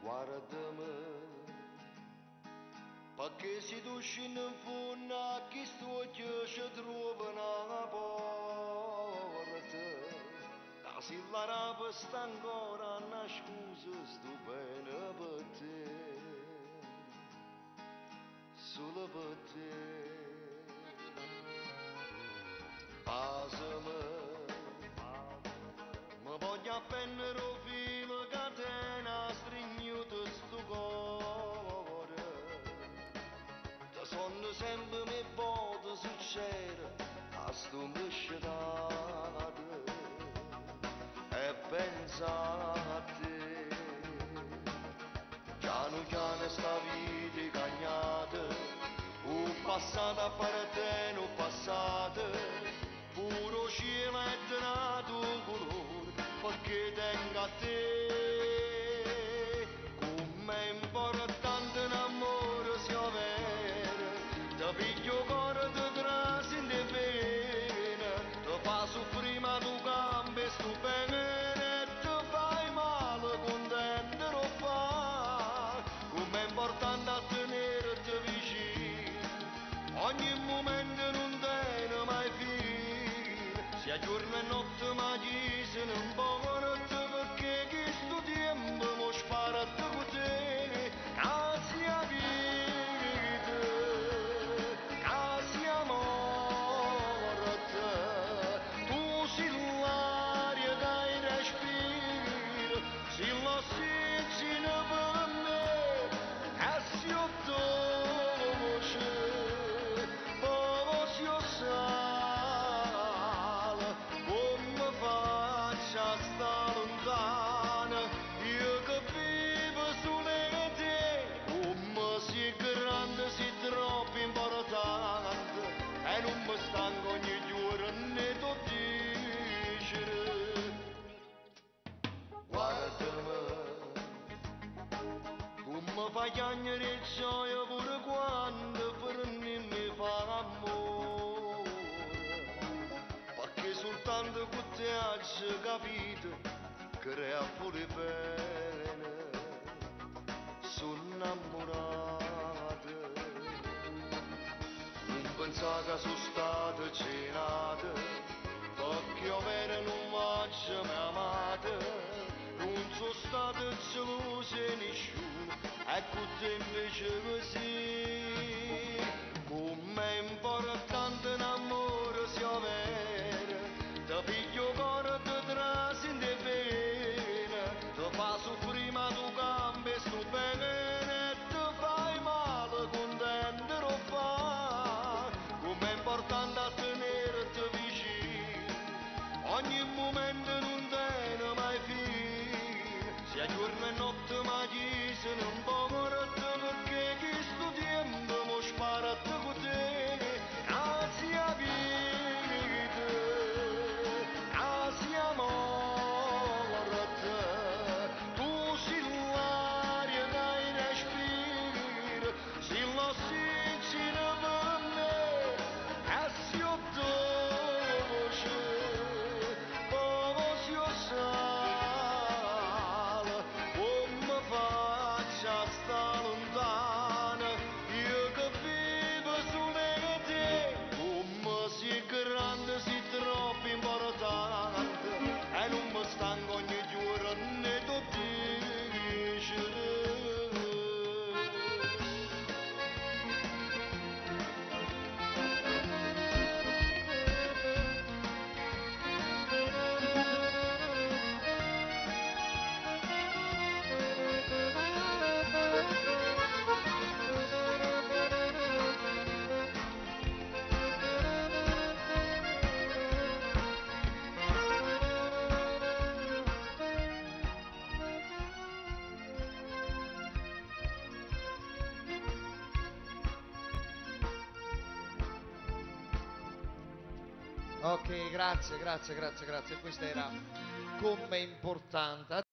guardami, perché se tu scendi in fondo a chi studia ci trova una porta, da se la rapa sta ancora una scusa sto bene per te, solo per te. Pasami, mi voglio appendere un filo catena stringito sto cuore, da sonno sempre mi voto succede a sto miscelato e pensa a te. Piano piano sta vita cagnata, un passato a parte un passato, puro cielo è donato colore perché tengo a te. Com'è importante un amore sia vero, ti piglio cuore ti trasi in te pena, ti fa soffrire ma tu cambi sto bene e ti fai male contento lo fa. Com'è importante a tenerti vicino, ogni momento non tiene mai fine, sia giorno e notte ma chi se ne importa, perché questo tempo mo spara con te. Grazie a vita, grazie morte, tu sei l'aria che respiro, sei l'ossigeno per me, e se io voce, poco si sale, come faccia sta lontana, io che vivo solo in te, come sei grande, sei troppo importante, e non mi stanco ogni giorno né tu dicere. Guardami, tu mi fai piangere e gioia pure quando per me mi fa amore, perché soltanto con te hai capito crea pure bene, sono innamorato, non pensavo che sono stato cenato, perché io vero non faccio mai amato, non sono stato geloso e nessuno, ecco te invece così. Com'è importante un amore sia vero, ti piglio cuore ti trasi in te pena, ti fa soffrire ma tu cambi sto bene e ti fai male contento lo fa. Com'è importante a tenerti vicino, ogni momento non tiene mai fine, sia giorno e notte ma chi se ne importa, perché questo tempo mo spara con te. Grazie a vita, grazie morte, tu sei l'aria che respiro, sei l'ossigeno per me, e se io voce, poco si sale, come faccia sta lontana, io che vivo solo in te, come sei grande, sei troppo importante, e non mi stanco ogni giorno né tu dicere. Ok, grazie, questa era Com'è importante.